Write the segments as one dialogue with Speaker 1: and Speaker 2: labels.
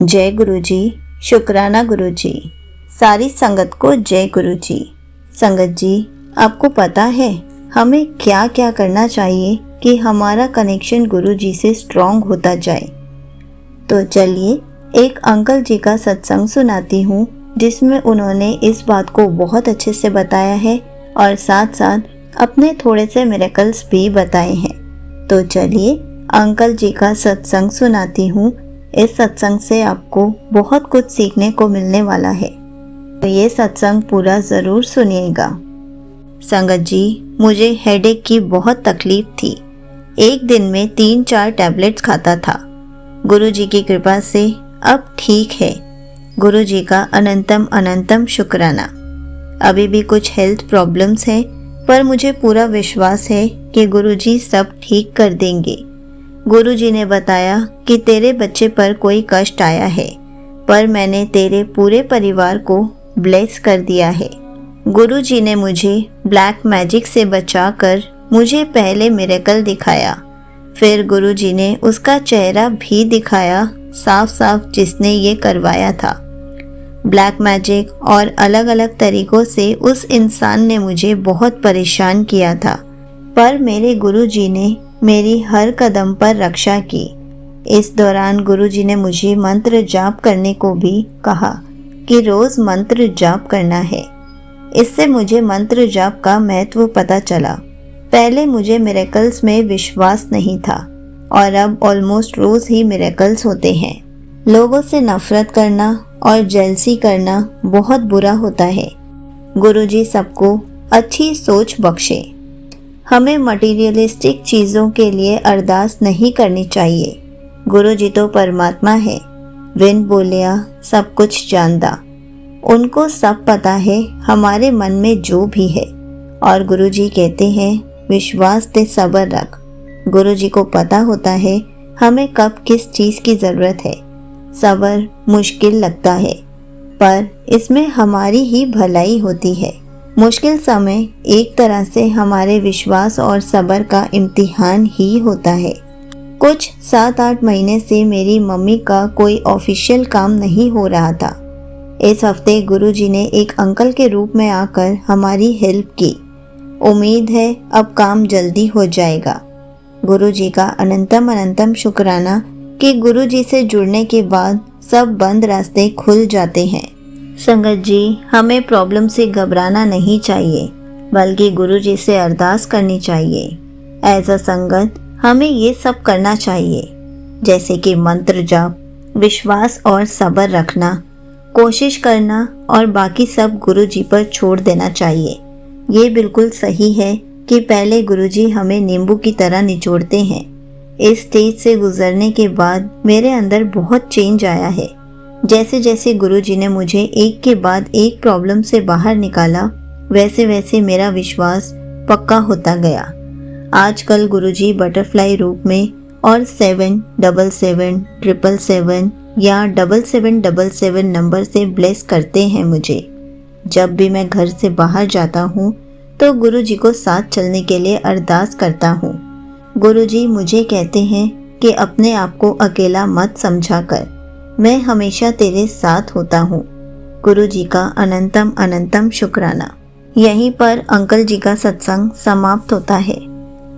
Speaker 1: जय गुरु जी। शुक्राना गुरु जी। सारी संगत को जय गुरु जी। संगत जी, आपको पता है हमें क्या क्या करना चाहिए कि हमारा कनेक्शन गुरु जी से स्ट्रॉन्ग होता जाए। तो चलिए एक अंकल जी का सत्संग सुनाती हूँ जिसमें उन्होंने इस बात को बहुत अच्छे से बताया है और साथ साथ अपने थोड़े से मिरेकल्स भी बताए हैं। तो चलिए अंकल जी का सत्संग सुनाती हूँ। इस सत्संग से आपको बहुत कुछ सीखने को मिलने वाला है, तो ये सत्संग पूरा ज़रूर सुनिएगा। संगत जी, मुझे हेडेक की बहुत तकलीफ थी। एक दिन में 3-4 टैबलेट्स खाता था। गुरु जी की कृपा से अब ठीक है। गुरु जी का अनंतम अनंतम शुक्राना। अभी भी कुछ हेल्थ प्रॉब्लम्स हैं, पर मुझे पूरा विश्वास है कि गुरु जी सब ठीक कर देंगे। गुरु जी ने बताया कि तेरे बच्चे पर कोई कष्ट आया है, पर मैंने तेरे पूरे परिवार को ब्लेस कर दिया है। गुरु जी ने मुझे ब्लैक मैजिक से बचाकर मुझे पहले मिरेकल दिखाया, फिर गुरु जी ने उसका चेहरा भी दिखाया साफ साफ जिसने ये करवाया था। ब्लैक मैजिक और अलग अलग तरीकों से उस इंसान ने मुझे बहुत परेशान किया था, पर मेरे गुरु जी ने मेरी हर कदम पर रक्षा की। इस दौरान गुरु जी ने मुझे मंत्र जाप करने को भी कहा कि रोज मंत्र जाप करना है। इससे मुझे मंत्र जाप का महत्व पता चला। पहले मुझे मिरेकल्स में विश्वास नहीं था और अब ऑलमोस्ट रोज ही मिरेकल्स होते हैं। लोगों से नफरत करना और जेलसी करना बहुत बुरा होता है। गुरु जी सबको अच्छी सोच बख्शे। हमें मटीरियलिस्टिक चीज़ों के लिए अरदास नहीं करनी चाहिए। गुरु जी तो परमात्मा है, बिन बोलिया सब कुछ जानदा। उनको सब पता है हमारे मन में जो भी है, और गुरु जी कहते हैं विश्वास ते सब्र रख। गुरु जी को पता होता है हमें कब किस चीज़ की ज़रूरत है। सब्र मुश्किल लगता है, पर इसमें हमारी ही भलाई होती है। मुश्किल समय एक तरह से हमारे विश्वास और सब्र का इम्तिहान ही होता है। कुछ 7-8 महीने से मेरी मम्मी का कोई ऑफिशियल काम नहीं हो रहा था। इस हफ्ते गुरु जी ने एक अंकल के रूप में आकर हमारी हेल्प की। उम्मीद है अब काम जल्दी हो जाएगा। गुरु जी का अनंतम अनंतम शुक्राना कि गुरु जी से जुड़ने के बाद सब बंद रास्ते खुल जाते हैं। संगत जी, हमें प्रॉब्लम से घबराना नहीं चाहिए, बल्कि गुरु जी से अरदास करनी चाहिए। एज अ संगत हमें ये सब करना चाहिए, जैसे कि मंत्र जाप, विश्वास और सब्र रखना, कोशिश करना और बाकी सब गुरु जी पर छोड़ देना चाहिए। ये बिल्कुल सही है कि पहले गुरु जी हमें नींबू की तरह निचोड़ते हैं। इस स्टेज से गुजरने के बाद मेरे अंदर बहुत चेंज आया है। जैसे जैसे गुरु जी ने मुझे एक के बाद एक प्रॉब्लम से बाहर निकाला, वैसे वैसे मेरा विश्वास पक्का होता गया। आजकल गुरु जी बटरफ्लाई रूप में और 77777 या 7777 नंबर से ब्लेस करते हैं मुझे। जब भी मैं घर से बाहर जाता हूँ तो गुरु जी को साथ चलने के लिए अरदास करता हूँ। गुरु जी मुझे कहते हैं कि अपने आप को अकेला मत समझा कर, मैं हमेशा तेरे साथ होता हूँ। गुरु जी का अनंतम अनंतम शुक्राना। यहीं पर अंकल जी का सत्संग समाप्त होता है।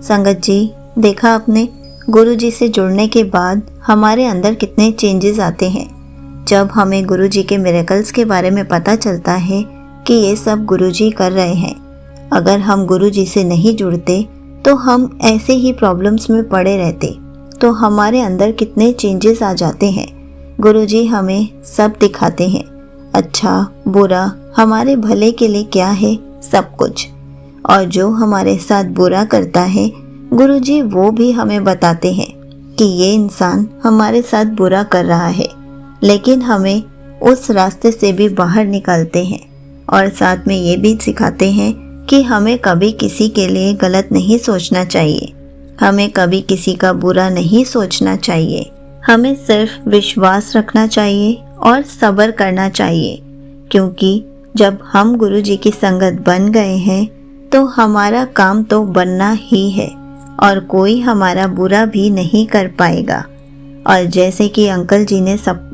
Speaker 1: संगत जी, देखा आपने, गुरु जी से जुड़ने के बाद हमारे अंदर कितने चेंजेस आते हैं। जब हमें गुरु जी के मिरेकल्स के बारे में पता चलता है कि ये सब गुरु जी कर रहे हैं। अगर हम गुरु जी से नहीं जुड़ते तो हम ऐसे ही प्रॉब्लम्स में पड़े रहते, तो हमारे अंदर कितने चेंजेस आ जाते हैं। गुरु जी हमें सब दिखाते हैं, अच्छा बुरा, हमारे भले के लिए क्या है, सब कुछ। और जो हमारे साथ बुरा करता है, गुरु जी वो भी हमें बताते हैं कि ये इंसान हमारे साथ बुरा कर रहा है, लेकिन हमें उस रास्ते से भी बाहर निकालते हैं। और साथ में ये भी सिखाते हैं कि हमें कभी किसी के लिए गलत नहीं सोचना चाहिए, हमें कभी किसी का बुरा नहीं सोचना चाहिए। हमें सिर्फ विश्वास रखना चाहिए और सब्र करना चाहिए, क्योंकि जब हम गुरु जी की संगत बन गए हैं तो हमारा काम तो बनना ही है और कोई हमारा बुरा भी नहीं कर पाएगा। और जैसे कि अंकल जी ने सब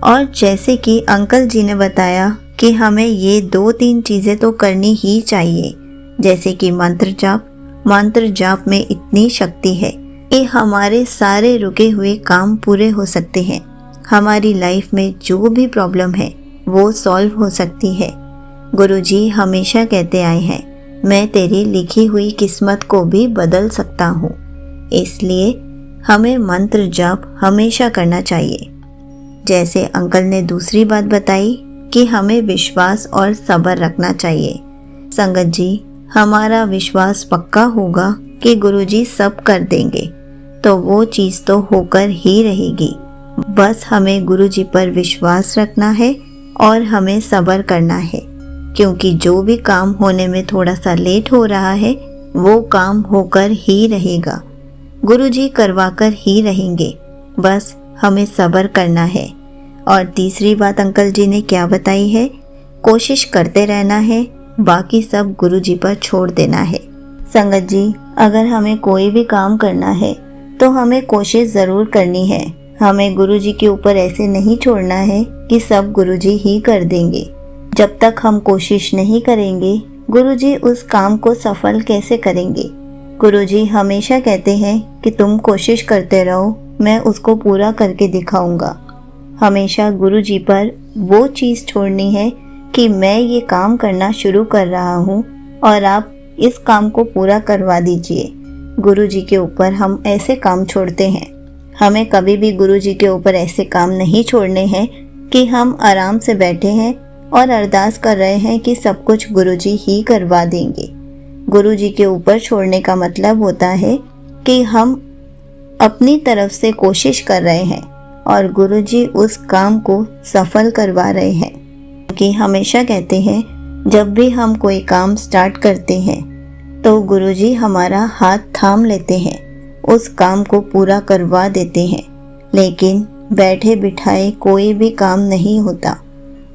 Speaker 1: और जैसे कि अंकल जी ने बताया कि हमें ये 2-3 चीज़ें तो करनी ही चाहिए, जैसे कि मंत्र जाप में इतनी शक्ति है कि हमारे सारे रुके हुए काम पूरे हो सकते हैं। हमारी लाइफ में जो भी प्रॉब्लम है वो सॉल्व हो सकती है। गुरुजी हमेशा कहते आए हैं, मैं तेरी लिखी हुई किस्मत को भी बदल सकता हूँ। इसलिए हमें मंत्र जाप हमेशा करना चाहिए। जैसे अंकल ने दूसरी बात बताई कि हमें विश्वास और सब्र रखना चाहिए। संगत जी, हमारा विश्वास पक्का होगा कि गुरुजी सब कर देंगे, तो वो चीज़ तो होकर ही रहेगी। बस हमें गुरुजी पर विश्वास रखना है और हमें सब्र करना है, क्योंकि जो भी काम होने में थोड़ा सा लेट हो रहा है वो काम होकर ही रहेगा। गुरुजी करवाकर ही रहेंगे, बस हमें सब्र करना है। और तीसरी बात अंकल जी ने क्या बताई है, कोशिश करते रहना है, बाकी सब गुरुजी पर छोड़ देना है। संगत जी, अगर हमें कोई भी काम करना है तो हमें कोशिश ज़रूर करनी है। हमें गुरुजी के ऊपर ऐसे नहीं छोड़ना है कि सब गुरुजी ही कर देंगे। जब तक हम कोशिश नहीं करेंगे, गुरुजी उस काम को सफल कैसे करेंगे। गुरुजी हमेशा कहते हैं कि तुम कोशिश करते रहो, मैं उसको पूरा करके दिखाऊंगा। हमेशा गुरुजी पर वो चीज़ छोड़नी है कि मैं ये काम करना शुरू कर रहा हूँ और आप इस काम को पूरा करवा दीजिए। गुरुजी के ऊपर हम ऐसे काम छोड़ते हैं। हमें कभी भी गुरुजी के ऊपर ऐसे काम नहीं छोड़ने हैं कि हम आराम से बैठे हैं और अरदास कर रहे हैं कि सब कुछ गुरुजी ही करवा देंगे। गुरुजी के ऊपर छोड़ने का मतलब होता है कि हम अपनी तरफ से कोशिश कर रहे हैं और गुरुजी उस काम को सफल करवा रहे हैं। कि हमेशा कहते हैं, जब भी हम कोई काम स्टार्ट करते हैं तो गुरुजी हमारा हाथ थाम लेते हैं, उस काम को पूरा करवा देते हैं। लेकिन बैठे बिठाए कोई भी काम नहीं होता।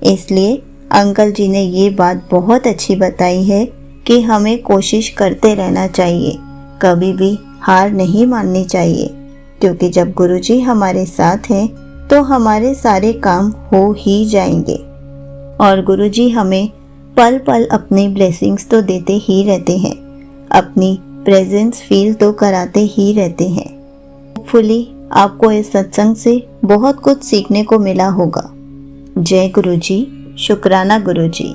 Speaker 1: इसलिए अंकल जी ने ये बात बहुत अच्छी बताई है कि हमें कोशिश करते रहना चाहिए, कभी भी हार नहीं माननी चाहिए, क्योंकि जब गुरुजी हमारे साथ हैं तो हमारे सारे काम हो ही जाएंगे। और गुरुजी हमें पल पल अपनी ब्लेसिंग्स तो देते ही रहते हैं, अपनी प्रेजेंस फील तो कराते ही रहते हैं। होपफुली आपको इस सत्संग से बहुत कुछ सीखने को मिला होगा। जय गुरुजी, शुक्राना गुरुजी।